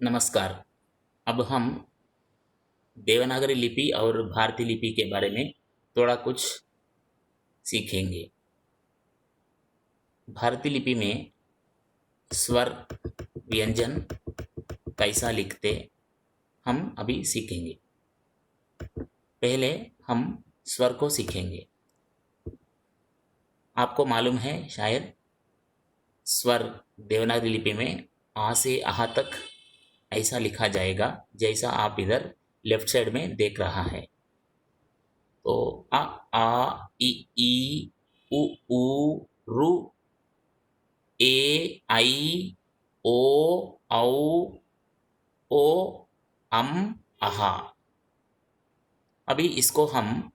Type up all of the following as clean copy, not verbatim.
नमस्कार। अब हम देवनागरी लिपि और भारतीय लिपि के बारे में थोड़ा कुछ सीखेंगे। भारतीय लिपि में स्वर व्यंजन कैसा लिखते हम अभी सीखेंगे। पहले हम स्वर को सीखेंगे। आपको मालूम है शायद स्वर देवनागरी लिपि में आ से आहा तक ऐसा लिखा जाएगा जैसा आप इधर लेफ्ट साइड में देख रहा है। तो आ इ ई उ ऊ रू ए आई ओ औ ओ अम आहा। अभी इसको हम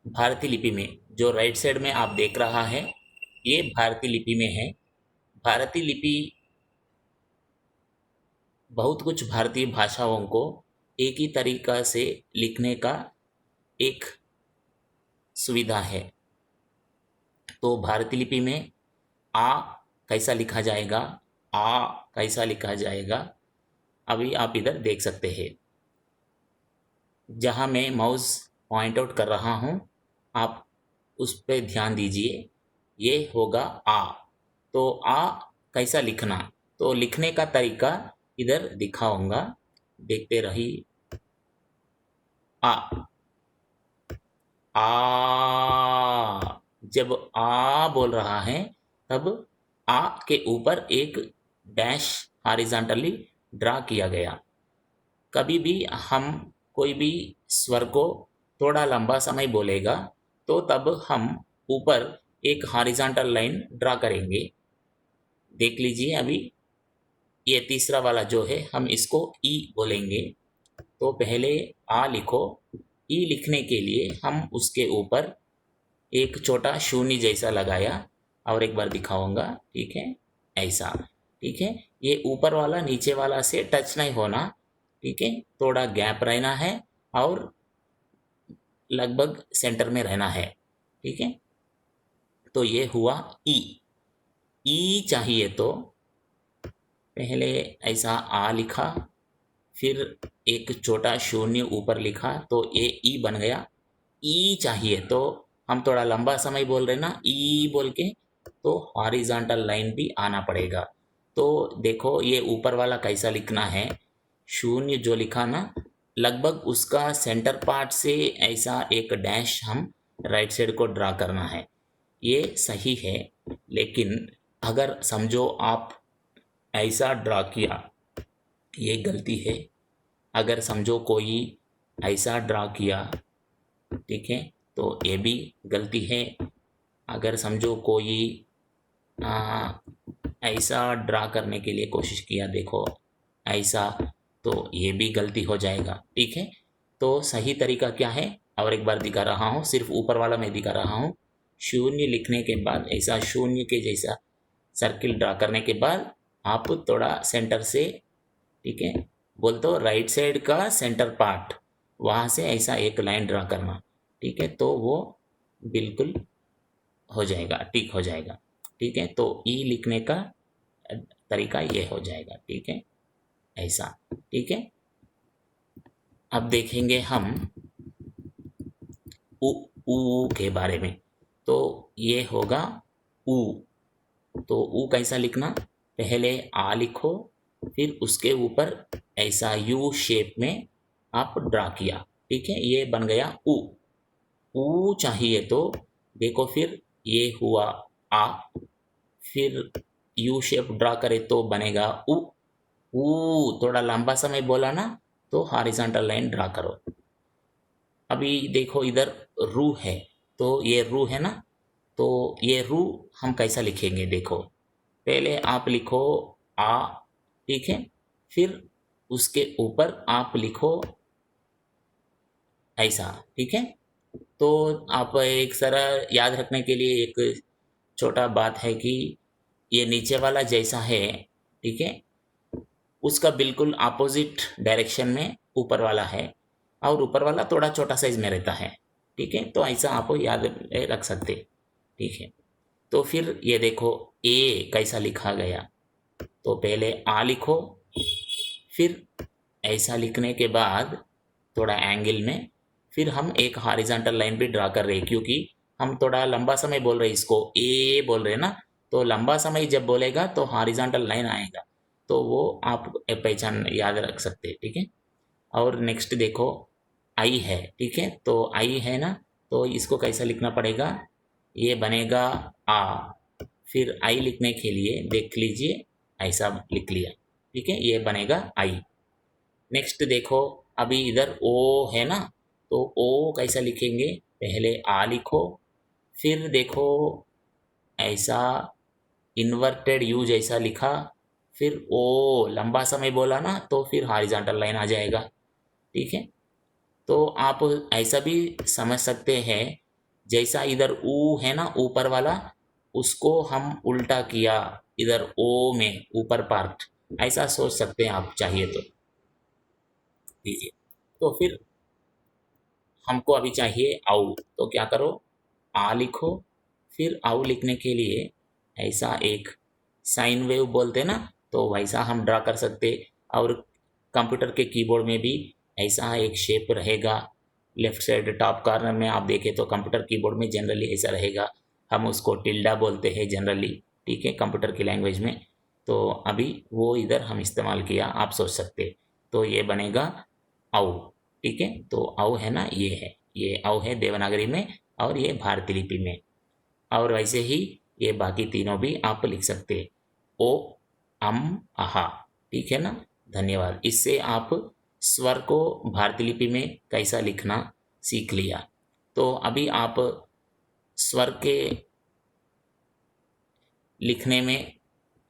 भारतीय लिपि में जो राइट साइड में आप देख रहा है ये भारतीय लिपि में है। भारतीय लिपि बहुत कुछ भारतीय भाषाओं को एक ही तरीका से लिखने का एक सुविधा है। तो भारतीय लिपि में आ कैसा लिखा जाएगा, आ कैसा लिखा जाएगा, अभी आप इधर देख सकते हैं। जहाँ मैं माउस पॉइंट आउट कर रहा हूँ आप उस पर ध्यान दीजिए। ये होगा आ। तो आ कैसा लिखना, तो लिखने का तरीका इधर दिखाऊंगा, देखते रहिए। आ आ जब आ बोल रहा है तब आ के ऊपर एक डैश हॉरिजॉन्टली ड्रा किया गया। कभी भी हम कोई भी स्वर को थोड़ा लंबा समय बोलेगा तो तब हम ऊपर एक हॉरिजॉन्टल लाइन ड्रा करेंगे। देख लीजिए अभी ये तीसरा वाला जो है हम इसको ई बोलेंगे। तो पहले आ लिखो। ई लिखने के लिए हम उसके ऊपर एक छोटा शून्य जैसा लगाया और एक बार दिखाऊंगा, ठीक है, ऐसा। ठीक है, ये ऊपर वाला नीचे वाला से टच नहीं होना, ठीक है, थोड़ा गैप रहना है और लगभग सेंटर में रहना है। ठीक है, तो ये हुआ ई। ई चाहिए तो पहले ऐसा आ लिखा, फिर एक छोटा शून्य ऊपर लिखा तो ये ई बन गया। ई चाहिए तो हम थोड़ा लंबा समय बोल रहे ना ई बोल के, तो हॉरिजॉन्टल लाइन भी आना पड़ेगा। तो देखो ये ऊपर वाला कैसा लिखना है, शून्य जो लिखा ना लगभग उसका सेंटर पार्ट से ऐसा एक डैश हम राइट साइड को ड्रा करना है। ये सही है, लेकिन अगर समझो आप ऐसा ड्रा किया, ये गलती है। अगर समझो कोई ऐसा ड्रा किया, ठीक है, तो ये भी गलती है। अगर समझो कोई ऐसा ड्रा करने के लिए कोशिश किया, देखो ऐसा, तो ये भी गलती हो जाएगा। ठीक है, तो सही तरीका क्या है और एक बार दिखा रहा हूँ, सिर्फ ऊपर वाला मैं दिखा रहा हूँ। शून्य लिखने के बाद ऐसा शून्य के जैसा सर्किल ड्रा करने के बाद आप थोड़ा सेंटर से, ठीक है, बोल तो राइट साइड का सेंटर पार्ट वहाँ से ऐसा एक लाइन ड्रा करना। ठीक है, तो वो बिल्कुल हो जाएगा, ठीक हो जाएगा। ठीक है, तो ई लिखने का तरीका ये हो जाएगा। ठीक है, ऐसा। ठीक है, अब देखेंगे हम उ ऊ के बारे में। तो ये होगा ऊ। तो ऊ कैसा लिखना, पहले आ लिखो, फिर उसके ऊपर ऐसा यू शेप में आप ड्रा किया। ठीक है, ये बन गया ऊ। ऊ चाहिए तो देखो फिर ये हुआ आ, फिर यू शेप ड्रा करे तो बनेगा ऊ। ऊ थोड़ा लंबा समय बोला ना तो हॉरिजॉन्टल लाइन ड्रा करो। अभी देखो इधर रू है, तो ये रू है ना, तो ये रू हम कैसा लिखेंगे, देखो पहले आप लिखो आ, ठीक है, फिर उसके ऊपर आप लिखो ऐसा। ठीक है, तो आप एक सरल याद रखने के लिए एक छोटा बात है कि ये नीचे वाला जैसा है, ठीक है, उसका बिल्कुल अपोजिट डायरेक्शन में ऊपर वाला है और ऊपर वाला थोड़ा छोटा साइज में रहता है। ठीक है, तो ऐसा आप याद रख सकते। ठीक है, तो फिर ये देखो ए कैसा लिखा गया, तो पहले आ लिखो, फिर ऐसा लिखने के बाद थोड़ा एंगल में फिर हम एक हॉरिजॉन्टल लाइन भी ड्रा कर रहे हैं, क्योंकि हम थोड़ा लंबा समय बोल रहे हैं, इसको ए बोल रहे हैं ना, तो लंबा समय जब बोलेगा तो हॉरिजॉन्टल लाइन आएगा, तो वो आप पहचान याद रख सकते हैं, ठीक है। और नेक्स्ट देखो आई है, ठीक है, तो आई है ना, तो इसको कैसा लिखना पड़ेगा, ये बनेगा आ, फिर आई लिखने के लिए देख लीजिए ऐसा लिख लिया, ठीक है, ये बनेगा आई। नेक्स्ट देखो अभी इधर ओ है ना, तो ओ कैसा लिखेंगे, पहले आ लिखो, फिर देखो ऐसा इन्वर्टेड यू जैसा लिखा, फिर ओ लंबा समय बोला ना, तो फिर हॉरिजॉन्टल लाइन आ जाएगा, ठीक है। तो आप ऐसा भी समझ सकते हैं, जैसा इधर ऊ है ना ऊपर वाला, उसको हम उल्टा किया इधर ओ में ऊपर पार्ट, ऐसा सोच सकते हैं आप चाहिए तो, दीजिए। तो फिर हमको अभी चाहिए आउ, तो क्या करो, आ लिखो, फिर आउ लिखने के लिए ऐसा एक साइन वेव बोलते हैं ना, तो वैसा हम ड्रा कर सकते। और कंप्यूटर के कीबोर्ड में भी ऐसा एक शेप रहेगा, लेफ्ट साइड टॉप कॉर्नर में आप देखें तो कंप्यूटर कीबोर्ड में जनरली ऐसा रहेगा, हम उसको टिल्डा बोलते हैं जनरली, ठीक है, कंप्यूटर की लैंग्वेज में। तो अभी वो इधर हम इस्तेमाल किया, आप सोच सकते, तो ये बनेगा औ, ठीक है। तो औ है ना, ये है, ये औ है देवनागरी में, और ये भारतीय लिपि में। और वैसे ही ये बाकी तीनों भी आप लिख सकते हैं, ओ अम आहा, ठीक है ना। धन्यवाद, इससे आप स्वर को भारतीय लिपि में कैसा लिखना सीख लिया। तो अभी आप स्वर के लिखने में,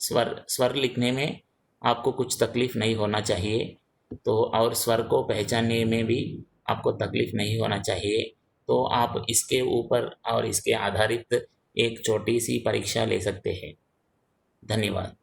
स्वर स्वर लिखने में आपको कुछ तकलीफ नहीं होना चाहिए, तो और स्वर को पहचानने में भी आपको तकलीफ नहीं होना चाहिए। तो आप इसके ऊपर और इसके आधारित एक छोटी सी परीक्षा ले सकते हैं। धन्यवाद।